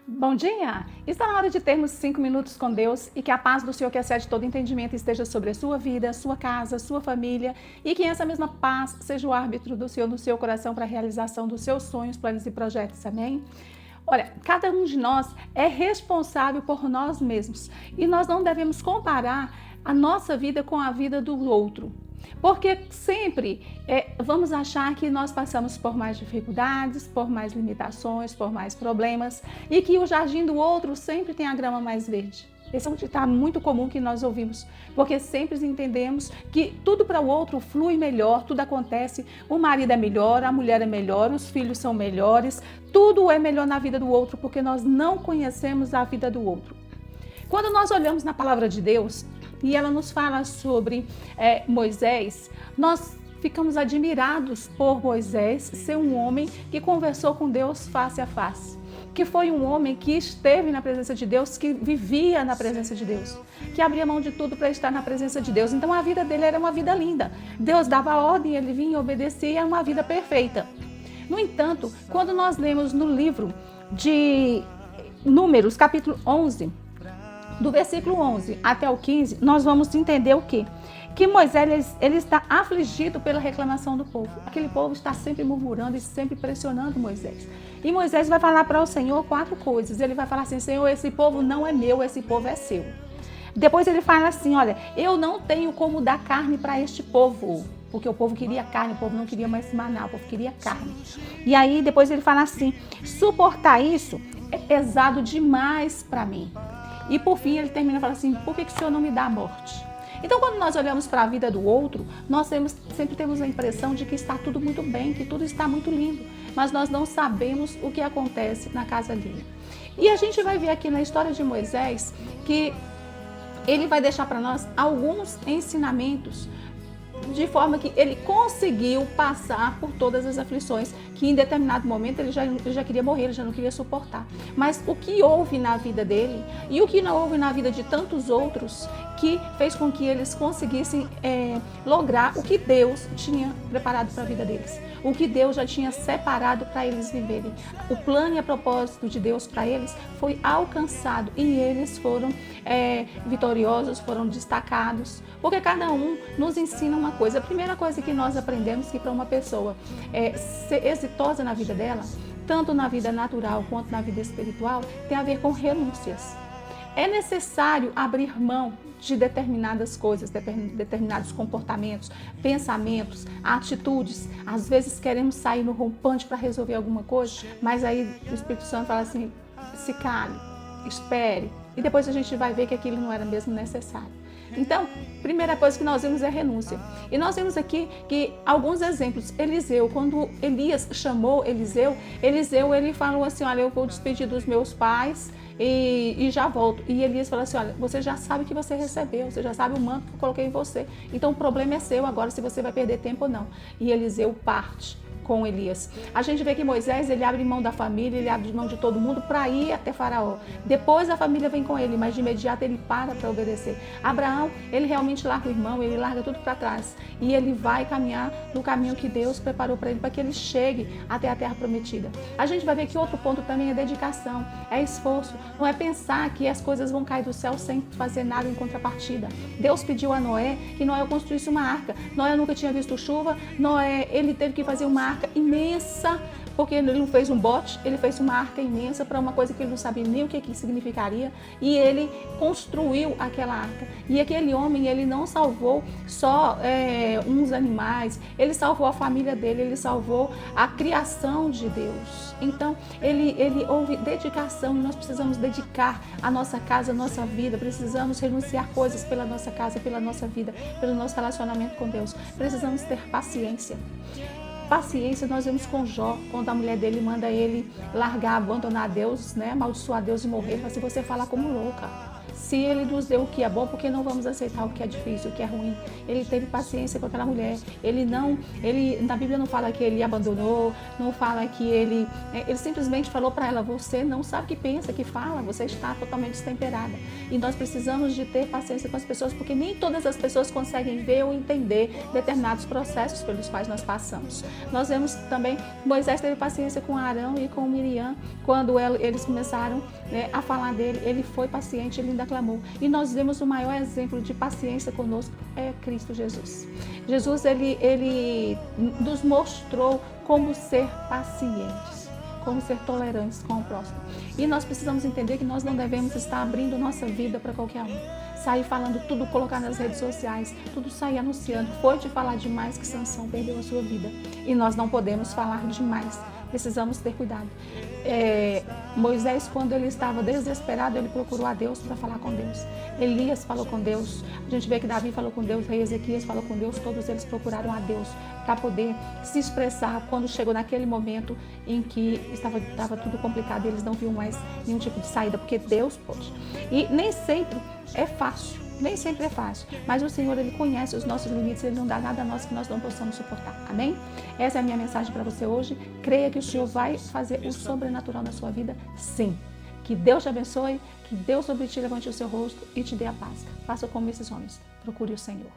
Bom dia! Está na hora de termos 5 minutos com Deus e que a paz do Senhor, que excede todo entendimento, esteja sobre a sua vida, sua casa, sua família e que essa mesma paz seja o árbitro do Senhor no seu coração para a realização dos seus sonhos, planos e projetos. Amém? Olha, cada um de nós é responsável por nós mesmos e nós não devemos comparar a nossa vida com a vida do outro. Porque sempre vamos achar que nós passamos por mais dificuldades, por mais limitações, por mais problemas e que o jardim do outro sempre tem a grama mais verde. Esse é um ditado muito comum que nós ouvimos, porque sempre entendemos que tudo para o outro flui melhor, tudo acontece, o marido é melhor, a mulher é melhor, os filhos são melhores, tudo é melhor na vida do outro porque nós não conhecemos a vida do outro. Quando nós olhamos na palavra de Deus e ela nos fala sobre Moisés, nós ficamos admirados por Moisés ser um homem que conversou com Deus face a face, que foi um homem que esteve na presença de Deus, que vivia na presença de Deus, que abria mão de tudo para estar na presença de Deus. Então a vida dele era uma vida linda. Deus dava ordem, ele vinha e obedecia, uma vida perfeita. No entanto, quando nós lemos no livro de Números, capítulo 11, do versículo 11 até o 15, nós vamos entender o quê? Que Moisés ele está afligido pela reclamação do povo. Aquele povo está sempre murmurando e sempre pressionando Moisés. E Moisés vai falar para o Senhor 4 coisas. Ele vai falar assim: Senhor, esse povo não é meu, esse povo é seu. Depois ele fala assim: olha, eu não tenho como dar carne para este povo. Porque o povo queria carne, o povo não queria mais maná, o povo queria carne. E aí depois ele fala assim: suportar isso é pesado demais para mim. E por fim ele termina falando assim: por que o Senhor não me dá a morte? Então quando nós olhamos para a vida do outro, nós sempre temos a impressão de que está tudo muito bem, que tudo está muito lindo, mas nós não sabemos o que acontece na casa dele. E a gente vai ver aqui na história de Moisés que ele vai deixar para nós alguns ensinamentos de forma que ele conseguiu passar por todas as aflições, que em determinado momento ele já queria morrer, ele já não queria suportar. Mas o que houve na vida dele e o que não houve na vida de tantos outros que fez com que eles conseguissem lograr o que Deus tinha preparado para a vida deles, o que Deus já tinha separado para eles viverem. O plano e a propósito de Deus para eles foi alcançado e eles foram vitoriosos, foram destacados, porque cada um nos ensina uma coisa. A primeira coisa que nós aprendemos que para uma pessoa ser exitosa na vida dela, tanto na vida natural quanto na vida espiritual, tem a ver com renúncias. É necessário abrir mão de determinadas coisas, determinados comportamentos, pensamentos, atitudes. Às vezes queremos sair no rompante para resolver alguma coisa, mas aí o Espírito Santo fala assim: se cale, espere, e depois a gente vai ver que aquilo não era mesmo necessário. Então, primeira coisa que nós vimos é renúncia. E nós vimos aqui que alguns exemplos. Eliseu, quando Elias chamou Eliseu ele falou assim: olha, eu vou despedir dos meus pais e já volto. E Elias falou assim: olha, você já sabe o que você recebeu, você já sabe o manto que eu coloquei em você. Então o problema é seu agora, se você vai perder tempo ou não. E Eliseu parte com Elias. A gente vê que Moisés, ele abre mão da família, ele abre mão de todo mundo para ir até Faraó. Depois a família vem com ele, mas de imediato ele para obedecer. Abraão, ele realmente larga o irmão, ele larga tudo para trás e ele vai caminhar no caminho que Deus preparou para ele, para que ele chegue até a terra prometida. A gente vai ver que outro ponto também é dedicação, é esforço. Não é pensar que as coisas vão cair do céu sem fazer nada em contrapartida. Deus pediu a Noé que Noé construísse uma arca. Noé nunca tinha visto chuva, Noé, ele teve que fazer uma arca imensa, porque ele não fez um bote, ele fez uma arca imensa para uma coisa que ele não sabia nem o que significaria, e ele construiu aquela arca. E aquele homem, ele não salvou só uns animais, ele salvou a família dele, ele salvou a criação de Deus. Então, ele houve dedicação, e nós precisamos dedicar a nossa casa, a nossa vida, precisamos renunciar coisas pela nossa casa, pela nossa vida, pelo nosso relacionamento com Deus. Precisamos ter paciência. Paciência nós vemos com Jó, quando a mulher dele manda ele largar, abandonar Deus, amaldiçoar Deus e morrer. Mas se você fala como louca, Se ele nos deu o que é bom, por que não vamos aceitar o que é difícil, o que é ruim? Ele teve paciência com aquela mulher. Na Bíblia não fala que ele abandonou, não fala que ele simplesmente falou para ela: você não sabe o que pensa, que fala, você está totalmente destemperada. E nós precisamos de ter paciência com as pessoas, porque nem todas as pessoas conseguem ver ou entender determinados processos pelos quais nós passamos. Nós vemos também, Moisés teve paciência com Arão e com Miriam, quando eles começaram a falar dele, ele foi paciente, ele ainda clamou. E nós vemos o maior exemplo de paciência conosco é Cristo Jesus. Jesus, ele nos mostrou como ser pacientes, como ser tolerantes com o próximo. E nós precisamos entender que nós não devemos estar abrindo nossa vida para qualquer um. Sair falando tudo, colocar nas redes sociais, tudo sair anunciando. Foi de falar demais que Sansão perdeu a sua vida. E nós não podemos falar demais. Precisamos ter cuidado. Moisés, quando ele estava desesperado, ele procurou a Deus para falar com Deus. Elias falou com Deus. A gente vê que Davi falou com Deus, rei Ezequias falou com Deus. Todos eles procuraram a Deus para poder se expressar quando chegou naquele momento em que estava tudo complicado e eles não viam mais nenhum tipo de saída, porque Deus pode. E nem sempre é fácil. Nem sempre é fácil, mas o Senhor, Ele conhece os nossos limites, Ele não dá nada a nós que nós não possamos suportar, amém? Essa é a minha mensagem para você hoje. Creia que o Senhor vai fazer o sobrenatural na sua vida, sim. Que Deus te abençoe, que Deus sobre ti levante o seu rosto e te dê a paz. Faça como esses homens, procure o Senhor.